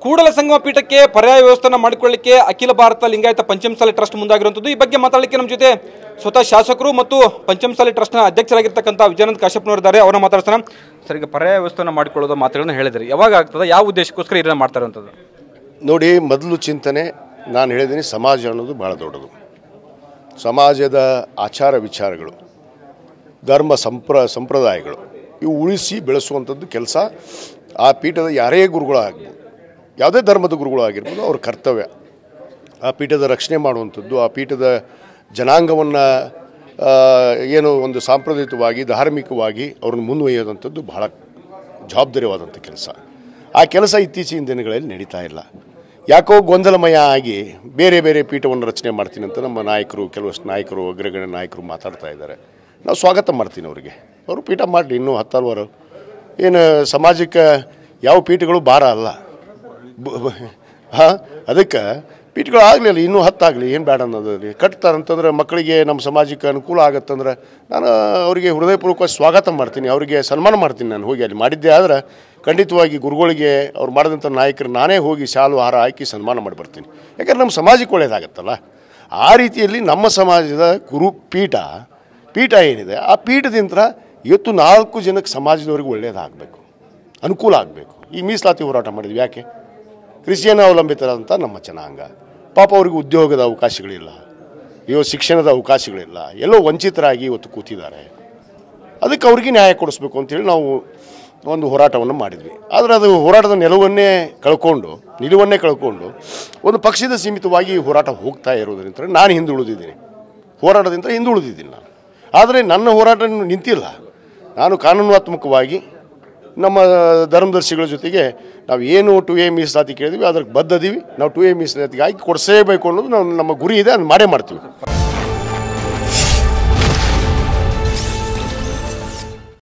ಕೂಡಲ ಸಂಗಮ ಪೀಠಕ್ಕೆ ಪರ್ಯಾಯ ವ್ಯವಸ್ಥೆಯನ್ನು ಮಾಡಿಕೊಳ್ಳಲಿಕ್ಕೆ ಅಖಿಲ ಭಾರತ ಲಿಂಗಾಯತ ಪಂಚಮಸಾಲಿ ಟ್ರಸ್ಟ್ ಮುಂದಾಗಿರುವಂಥದ್ದು. ಈ ಬಗ್ಗೆ ಮಾತಾಡಲಿಕ್ಕೆ ನಮ್ಮ ಜೊತೆ ಸ್ವತಃ ಶಾಸಕರು ಮತ್ತು ಪಂಚಮಸಾಲಿ ಟ್ರಸ್ಟ್ನ ಅಧ್ಯಕ್ಷರಾಗಿರ್ತಕ್ಕಂಥ ವಿಜಯಾನಂದ ಕಾಶ್ಯಪ್ನವರಿದ್ದಾರೆ. ಅವರನ್ನ ಮಾತಾಡ್ಸೋಣ. ಸರ್, ಈಗ ಪರ್ಯಾಯ ವ್ಯವಸ್ಥೆಯನ್ನು ಮಾಡಿಕೊಳ್ಳೋದು ಮಾತುಗಳನ್ನು ಹೇಳಿದ್ರಿ, ಯಾವಾಗ ಆಗ್ತದೆ, ಯಾವ ಉದ್ದೇಶಕ್ಕೋಸ್ಕರ ಇದನ್ನು ಮಾಡ್ತಾ ಇರುವಂಥದ್ದು? ನೋಡಿ, ಮೊದಲು ಚಿಂತನೆ ನಾನು ಹೇಳಿದ್ದೀನಿ, ಸಮಾಜ ಅನ್ನೋದು ಭಾಳ ದೊಡ್ಡದು. ಸಮಾಜದ ಆಚಾರ ವಿಚಾರಗಳು, ಧರ್ಮ ಸಂಪ್ರದಾಯಗಳು ಇವು ಉಳಿಸಿ ಬೆಳೆಸುವಂಥದ್ದು ಕೆಲಸ ಆ ಪೀಠದ ಯಾರೇ ಗುರುಗಳಾಗ್ಬೋದು, ಯಾವುದೇ ಧರ್ಮದ ಗುರುಗಳಾಗಿರ್ಬೋದು, ಅವ್ರ ಕರ್ತವ್ಯ. ಆ ಪೀಠದ ರಕ್ಷಣೆ ಮಾಡುವಂಥದ್ದು, ಆ ಪೀಠದ ಜನಾಂಗವನ್ನು ಏನು ಒಂದು ಸಾಂಪ್ರದಾಯಿಕವಾಗಿ ಧಾರ್ಮಿಕವಾಗಿ ಅವ್ರನ್ನ ಮುಂದುವರಿಯೋದಂಥದ್ದು ಬಹಳ ಜವಾಬ್ದಾರಿಯಾದಂಥ ಕೆಲಸ. ಆ ಕೆಲಸ ಇತ್ತೀಚಿನ ದಿನಗಳಲ್ಲಿ ನಡೀತಾ ಇಲ್ಲ. ಯಾಕೋ ಗೊಂದಲಮಯ ಆಗಿ ಬೇರೆ ಬೇರೆ ಪೀಠವನ್ನು ರಚನೆ ಮಾಡ್ತೀನಿ ಅಂತ ನಮ್ಮ ನಾಯಕರು, ಕೆಲವಷ್ಟು ನಾಯಕರು, ಅಗ್ರಗಣ್ಯ ನಾಯಕರು ಮಾತಾಡ್ತಾ ಇದ್ದಾರೆ. ನಾವು ಸ್ವಾಗತ ಮಾಡ್ತೀನಿ ಅವರಿಗೆ. ಅವರು ಪೀಠ ಮಾಡಲಿ, ಇನ್ನೂ 10 ಹಲವಾರು ಏನು ಸಮಾಜಕ್ಕೆ ಯಾವ ಪೀಠಗಳು ಭಾರ ಅಲ್ಲ. ಅದಕ್ಕೆ ಪೀಠಗಳು ಆಗಲಿಲ್ಲ, ಇನ್ನೂ 10 ಆಗಲಿ, ಏನು ಬೇಡ ಅನ್ನೋದಲ್ಲಿ ಕಟ್ತಾರಂತಂದ್ರೆ ಮಕ್ಕಳಿಗೆ ನಮ್ಮ ಸಮಾಜಕ್ಕೆ ಅನುಕೂಲ ಆಗತ್ತಂದ್ರೆ ನಾನು ಅವರಿಗೆ ಹೃದಯಪೂರ್ವಕವಾಗಿ ಸ್ವಾಗತ ಮಾಡ್ತೀನಿ, ಅವರಿಗೆ ಸನ್ಮಾನ ಮಾಡ್ತೀನಿ. ನಾನು ಹೋಗಿ ಅಲ್ಲಿ ಮಾಡಿದ್ದೆ ಆದರೆ ಖಂಡಿತವಾಗಿ ಗುರುಗಳಿಗೆ ಅವ್ರು ಮಾಡಿದಂಥ ನಾಯಕರು ನಾನೇ ಹೋಗಿ ಶಾಲು ಹಾರ ಹಾಕಿ ಸನ್ಮಾನ ಮಾಡಿ ಬರ್ತೀನಿ. ಯಾಕಂದ್ರೆ ನಮ್ಮ ಸಮಾಜಕ್ಕೆ ಒಳ್ಳೆಯದಾಗತ್ತಲ್ಲ. ಆ ರೀತಿಯಲ್ಲಿ ನಮ್ಮ ಸಮಾಜದ ಪೀಠ ಏನಿದೆ, ಆ ಪೀಠದಿಂದ ಇವತ್ತು 4 ಜನಕ್ಕೆ ಸಮಾಜದವ್ರಿಗೆ ಒಳ್ಳೆಯದಾಗಬೇಕು, ಅನುಕೂಲ ಆಗಬೇಕು. ಈ ಮೀಸಲಾತಿ ಹೋರಾಟ ಮಾಡಿದ್ವಿ ಯಾಕೆ? ಕ್ರಿಶ್ಚಿಯನ್ ಅವಲಂಬಿತರಾದಂಥ ನಮ್ಮ ಜನಾಂಗ ಪಾಪ ಅವ್ರಿಗೆ ಉದ್ಯೋಗದ ಅವಕಾಶಗಳಿಲ್ಲ, ಶಿಕ್ಷಣದ ಅವಕಾಶಗಳಿಲ್ಲ, ಎಲ್ಲೋ ವಂಚಿತರಾಗಿ ಇವತ್ತು ಕೂತಿದ್ದಾರೆ. ಅದಕ್ಕೆ ಅವ್ರಿಗೆ ನ್ಯಾಯ ಕೊಡಿಸ್ಬೇಕು ಅಂತೇಳಿ ನಾವು ಒಂದು ಹೋರಾಟವನ್ನು ಮಾಡಿದ್ವಿ. ಆದರೆ ಅದು ಹೋರಾಟದ ನಿಲುವನ್ನೇ ಕಳ್ಕೊಂಡು ಒಂದು ಪಕ್ಷದ ಸೀಮಿತವಾಗಿ ಹೋರಾಟ ಹೋಗ್ತಾ ಇರೋದ್ರಿಂದ ನಾನು ಹಿಂದುಳಿದಿದ್ದೀನಿ, ಹೋರಾಟದಿಂದ ಹಿಂದುಳಿದಿದ್ದೀನಿ ನಾನು. ಆದರೆ ನನ್ನ ಹೋರಾಟ ನಿಂತಿಲ್ಲ. ನಾನು ಕಾನೂನಾತ್ಮಕವಾಗಿ ನಮ್ಮ ಧರ್ಮದರ್ಶಿಗಳ ಜೊತೆಗೆ ನಾವು ಏನು 2A ಮೀಸಲಾತಿ ಕೇಳಿದ್ವಿ, ಅದಕ್ಕೆ ಬದ್ಧದೀವಿ. ನಾವು 2A ಮೀಸಲಾತಿಗೆ ಆಗಿ ಕೊಡಿಸಲೇಬೇಕು ಅನ್ನೋದು ನಮ್ಮ ಗುರಿ ಇದೆ, ಅದನ್ನು ಮಾಡೇ ಮಾಡ್ತೀವಿ.